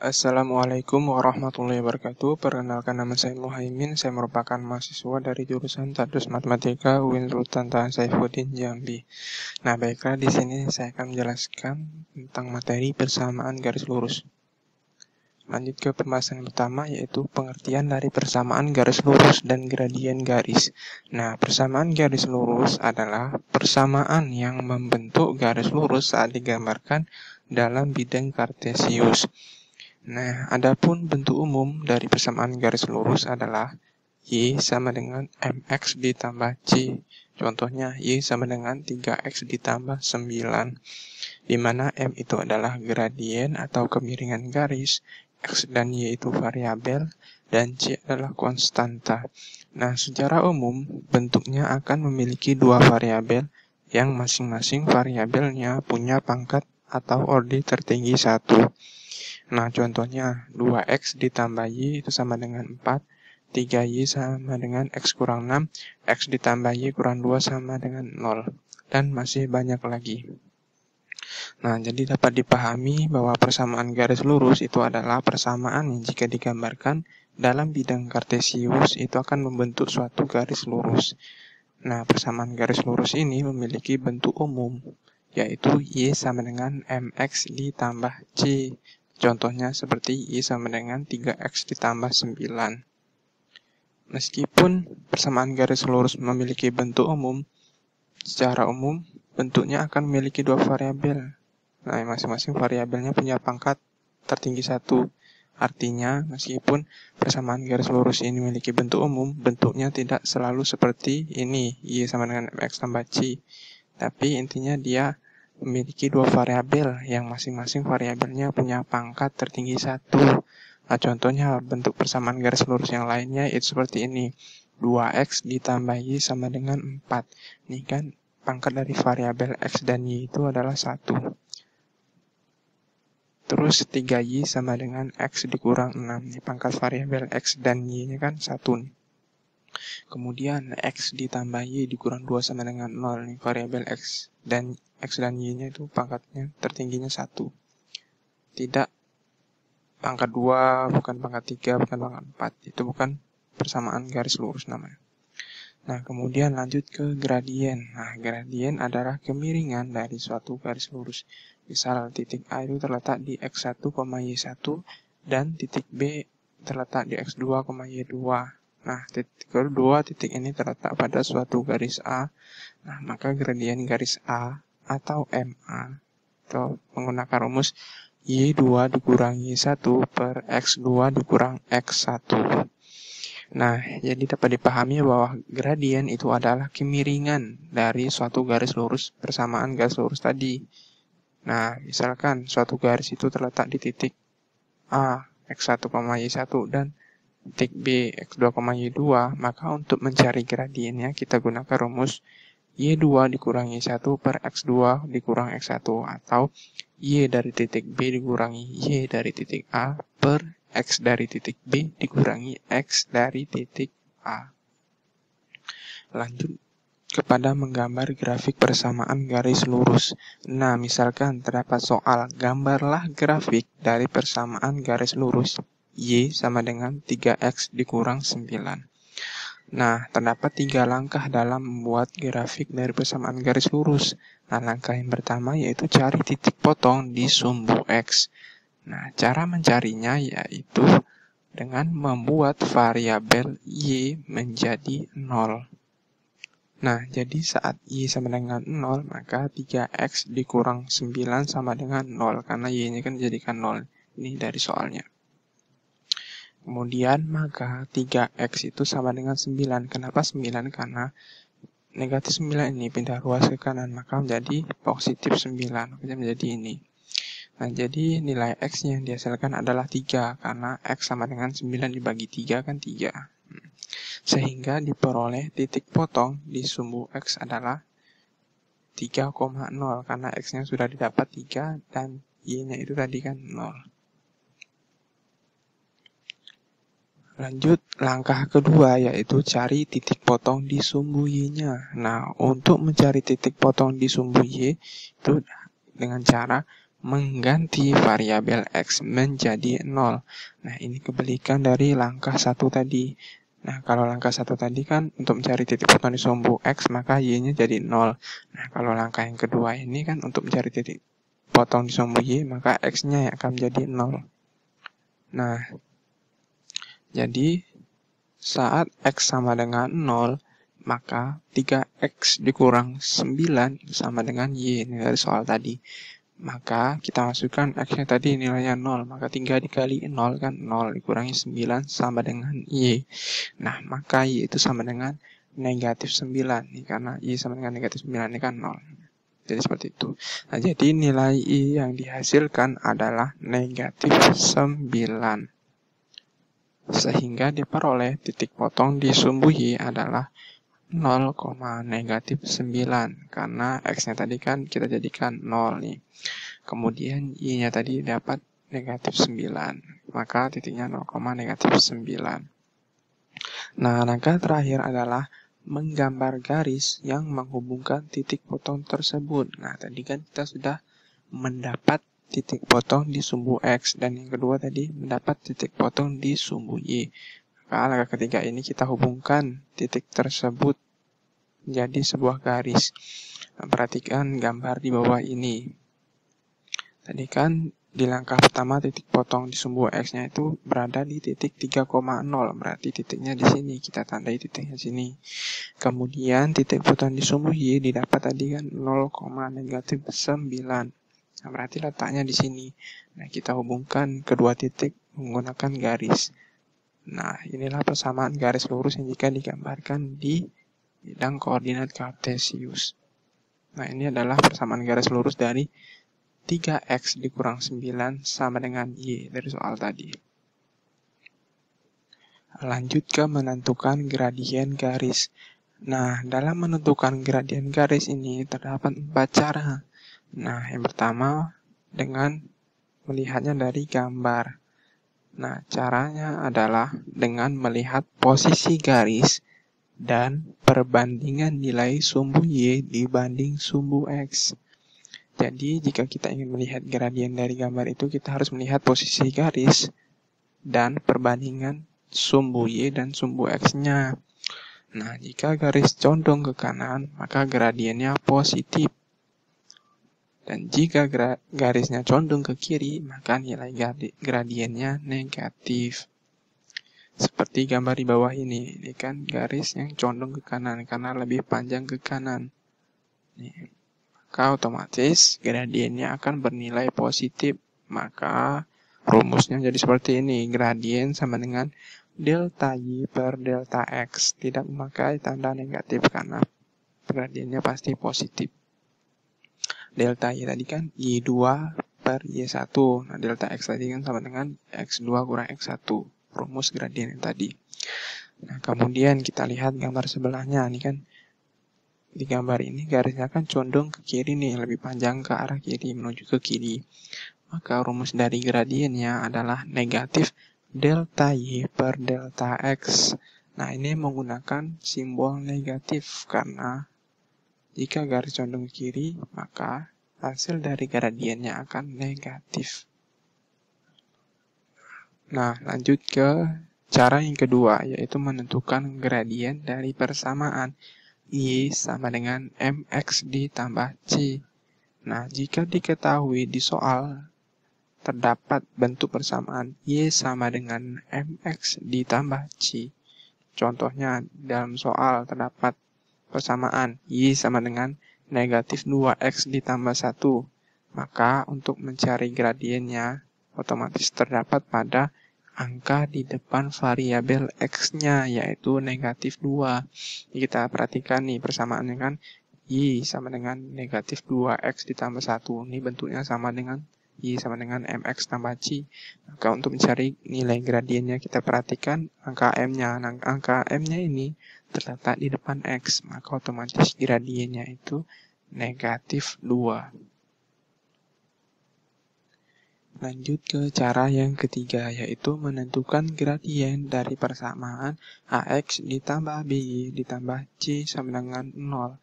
Assalamualaikum warahmatullahi wabarakatuh. Perkenalkan, nama saya Muhaimin. Saya merupakan mahasiswa dari jurusan Tadus Matematika UIN Sultan Taha Saifuddin Jambi. Nah, baiklah, di sini saya akan menjelaskan tentang materi persamaan garis lurus. Lanjut ke pembahasan pertama, yaitu pengertian dari persamaan garis lurus dan gradien garis. Nah, persamaan garis lurus adalah persamaan yang membentuk garis lurus saat digambarkan dalam bidang kartesius. Nah, adapun bentuk umum dari persamaan garis lurus adalah Y sama dengan MX ditambah C. Contohnya, Y sama dengan 3X ditambah 9. Di mana M itu adalah gradien atau kemiringan garis, X dan Y itu variabel, dan C adalah konstanta. Nah, secara umum, bentuknya akan memiliki dua variabel yang masing-masing variabelnya punya pangkat atau order tertinggi 1. Nah, contohnya 2X ditambah Y itu sama dengan 4, 3Y sama dengan X kurang 6, X ditambah Y kurang 2 sama dengan 0, dan masih banyak lagi. Nah, jadi dapat dipahami bahwa persamaan garis lurus itu adalah persamaan yang jika digambarkan dalam bidang kartesius itu akan membentuk suatu garis lurus. Nah, persamaan garis lurus ini memiliki bentuk umum, yaitu Y sama dengan MX ditambah C. Contohnya seperti Y sama dengan 3X ditambah 9. Meskipun persamaan garis lurus memiliki bentuk umum, secara umum bentuknya akan memiliki dua variabel. Nah, masing-masing variabelnya punya pangkat tertinggi 1. Artinya, meskipun persamaan garis lurus ini memiliki bentuk umum, bentuknya tidak selalu seperti ini, Y sama dengan MX tambah C. Tapi intinya dia memiliki dua variabel yang masing-masing variabelnya punya pangkat tertinggi 1. Nah, contohnya bentuk persamaan garis lurus yang lainnya itu seperti ini. 2X ditambah Y sama dengan 4. Ini kan pangkat dari variabel X dan Y itu adalah 1. Terus 3Y sama dengan X dikurang 6. Ini pangkat variabel X dan Y-nya kan 1 nih. Kemudian X ditambah Y dikurang 2 sama dengan 0. Ini variabel X dan Y-nya itu pangkatnya tertingginya 1. Tidak pangkat 2, bukan pangkat 3, bukan pangkat 4. Itu bukan persamaan garis lurus namanya. Nah, kemudian lanjut ke gradien. Nah, gradien adalah kemiringan dari suatu garis lurus. Misal titik A itu terletak di X1, Y1 dan titik B terletak di X2, Y2. Nah, kedua titik ini terletak pada suatu garis A. Nah, maka gradien garis A atau MA atau menggunakan rumus Y2 dikurangi 1 per X2 dikurang X1. Nah, jadi dapat dipahami bahwa gradien itu adalah kemiringan dari suatu garis lurus persamaan garis lurus tadi. Nah, misalkan suatu garis itu terletak di titik A, X1, Y1 dan titik B, X2, Y2, maka untuk mencari gradiennya kita gunakan rumus Y2 dikurangi 1 per X2 dikurang X1 atau Y dari titik B dikurangi Y dari titik A per X dari titik B dikurangi X dari titik A. Lanjut kepada menggambar grafik persamaan garis lurus. Nah, misalkan terdapat soal, gambarlah grafik dari persamaan garis lurus Y sama dengan 3X dikurang 9. Nah, terdapat 3 langkah dalam membuat grafik dari persamaan garis lurus. Nah, langkah yang pertama yaitu cari titik potong di sumbu X. Nah, cara mencarinya yaitu dengan membuat variabel Y menjadi 0. Nah, jadi saat Y sama dengan 0, maka 3X dikurang 9 sama dengan 0. Karena Y-nya kan dijadikan 0. Ini dari soalnya. Kemudian, maka 3X itu sama dengan 9. Kenapa 9? Karena negatif 9 ini pindah ruas ke kanan, maka menjadi positif 9. Makanya menjadi ini. Nah, jadi nilai X yang dihasilkan adalah 3. Karena X sama dengan 9 dibagi 3 kan 3. Sehingga diperoleh titik potong di sumbu X adalah 3,0 karena X-nya sudah didapat 3 dan Y-nya itu tadi kan 0. Lanjut langkah kedua yaitu cari titik potong di sumbu Y-nya. Nah, untuk mencari titik potong di sumbu Y itu dengan cara mengganti variabel X menjadi 0. Nah, ini kebalikan dari langkah 1 tadi. Nah, kalau langkah 1 tadi kan untuk mencari titik potong di sumbu X, maka Y-nya jadi 0. Nah, kalau langkah yang kedua ini kan untuk mencari titik potong di sumbu Y, maka X-nya yang akan menjadi 0. Nah, jadi saat X sama dengan 0, maka 3X dikurang 9 sama dengan Y. Ini dari soal tadi. Maka kita masukkan X-nya tadi nilainya 0. Maka 3 dikali 0 kan 0 dikurangi 9 sama dengan Y. Nah, maka Y itu sama dengan negatif 9. Nih, karena Y sama dengan negatif 9 ini kan 0. Jadi seperti itu. Nah, jadi nilai Y yang dihasilkan adalah negatif 9. Sehingga diperoleh titik potong di sumbu Y adalah 0, negatif 9. Karena X-nya tadi kan kita jadikan 0 nih. Kemudian Y-nya tadi dapat negatif 9. Maka titiknya 0, negatif 9. Nah, langkah terakhir adalah menggambar garis yang menghubungkan titik potong tersebut. Nah, tadi kan kita sudah mendapat titik potong di sumbu X. Dan yang kedua tadi mendapat titik potong di sumbu Y. Maka langkah ketiga ini kita hubungkan titik tersebut menjadi sebuah garis. Nah, perhatikan gambar di bawah ini. Tadi kan di langkah pertama titik potong di sumbu X-nya itu berada di titik 3,0. Berarti titiknya di sini. Kita tandai titiknya sini. Kemudian titik potong di sumbu Y didapat tadi kan 0, negatif 9. Nah, berarti letaknya di sini. Nah, kita hubungkan kedua titik menggunakan garis. Nah, inilah persamaan garis lurus yang jika digambarkan di bidang koordinat kartesius. Nah, ini adalah persamaan garis lurus dari 3X dikurang 9 sama dengan Y dari soal tadi. Lanjut ke menentukan gradien garis. Nah, dalam menentukan gradien garis ini terdapat 4 cara. Nah, yang pertama dengan melihatnya dari gambar. Nah, caranya adalah dengan melihat posisi garis dan perbandingan nilai sumbu Y dibanding sumbu X. Jadi, jika kita ingin melihat gradien dari gambar itu, kita harus melihat posisi garis dan perbandingan sumbu Y dan sumbu X-nya. Nah, jika garis condong ke kanan, maka gradiennya positif. Dan jika garisnya condong ke kiri, maka nilai gradiennya negatif. Seperti gambar di bawah ini. Ini kan garis yang condong ke kanan, karena lebih panjang ke kanan. Nih. Maka otomatis gradiennya akan bernilai positif. Maka rumusnya jadi seperti ini. Gradien sama dengan delta Y per delta X. Tidak memakai tanda negatif karena gradiennya pasti positif. Delta Y tadi kan Y2 per Y1. Nah, delta X tadi kan sama dengan X2 kurang X1. Rumus gradien yang tadi. Nah, kemudian kita lihat gambar sebelahnya. Ini kan di gambar ini garisnya kan condong ke kiri nih, lebih panjang ke arah kiri menuju ke kiri. Maka rumus dari gradiennya adalah negatif delta Y per delta X. Nah, ini menggunakan simbol negatif karena jika garis condong ke kiri, maka hasil dari gradiennya akan negatif. Nah, lanjut ke cara yang kedua, yaitu menentukan gradien dari persamaan Y sama dengan MX ditambah C. Nah, jika diketahui di soal terdapat bentuk persamaan Y sama dengan MX ditambah C. Contohnya, dalam soal terdapat persamaan Y sama dengan negatif 2X ditambah 1. Maka untuk mencari gradiennya, otomatis terdapat pada angka di depan variabel X-nya, yaitu negatif 2. Kita perhatikan nih persamaannya kan, Y sama dengan negatif 2X ditambah 1. Ini bentuknya sama dengan Y sama dengan MX tambah C. Maka untuk mencari nilai gradiennya, kita perhatikan angka M-nya. Nah, angka M-nya ini terletak di depan X, maka otomatis gradiennya itu negatif 2. Lanjut ke cara yang ketiga, yaitu menentukan gradien dari persamaan AX ditambah BY ditambah C sama dengan 0.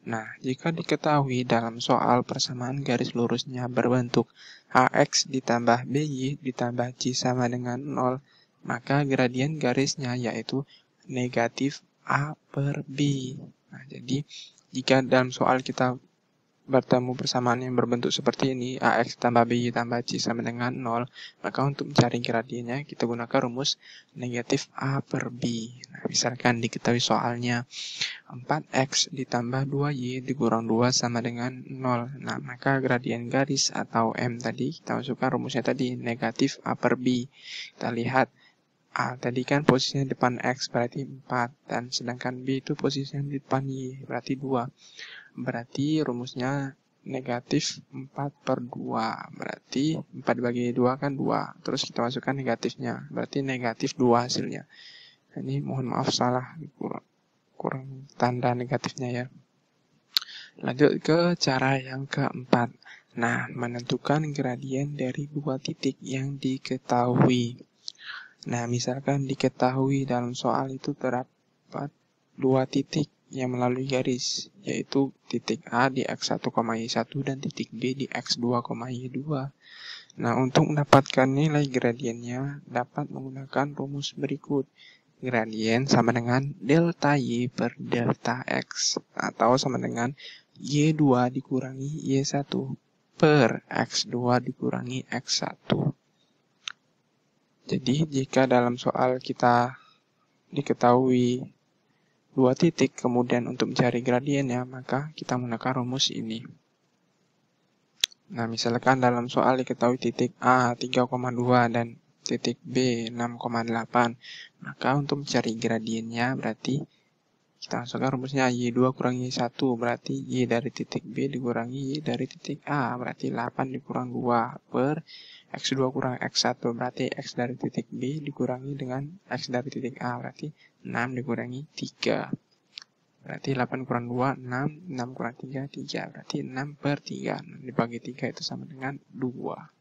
Nah, jika diketahui dalam soal persamaan garis lurusnya berbentuk AX ditambah BY ditambah C sama dengan 0, maka gradien garisnya yaitu negatif A per B. Nah, jadi jika dalam soal kita bertemu persamaan yang berbentuk seperti ini, AX tambah BY tambah C sama dengan 0, maka untuk mencari gradiennya kita gunakan rumus negatif A per B. Nah, misalkan diketahui soalnya 4X ditambah 2Y dikurang 2 sama dengan 0. Nah, maka gradien garis atau M tadi kita masukkan rumusnya tadi negatif A per B. Kita lihat A tadi kan posisinya depan X berarti 4, dan sedangkan B itu posisinya di depan Y berarti 2. Berarti rumusnya negatif 4 per 2. Berarti 4 dibagi 2 kan 2. Terus kita masukkan negatifnya. Berarti negatif 2 hasilnya. Nah, ini mohon maaf salah. Kurang tanda negatifnya ya. Lanjut ke cara yang keempat. Nah, menentukan gradien dari dua titik yang diketahui. Nah, misalkan diketahui dalam soal itu terdapat dua titik yang melalui garis, yaitu titik A di X1, Y1 dan titik B di X2, Y2. Nah, untuk mendapatkan nilai gradiennya dapat menggunakan rumus berikut. Gradien sama dengan delta Y per delta X, atau sama dengan Y2 dikurangi Y1 per X2 dikurangi X1. Jadi, jika dalam soal kita diketahui dua titik, kemudian untuk mencari gradiennya, maka kita menggunakan rumus ini. Nah, misalkan dalam soal diketahui titik A 3,2 dan titik B 6,8, maka untuk mencari gradiennya berarti kita masukkan rumusnya Y2 kurangi Y1, berarti Y dari titik B dikurangi Y dari titik A, berarti 8 dikurang 2 per X2 kurang X1, berarti X dari titik B dikurangi dengan X dari titik A, berarti 6 dikurangi 3. Berarti 8 kurang 2, 6, 6 kurang 3, 3. Berarti 6 per 3. 6 dibagi 3 itu sama dengan 2.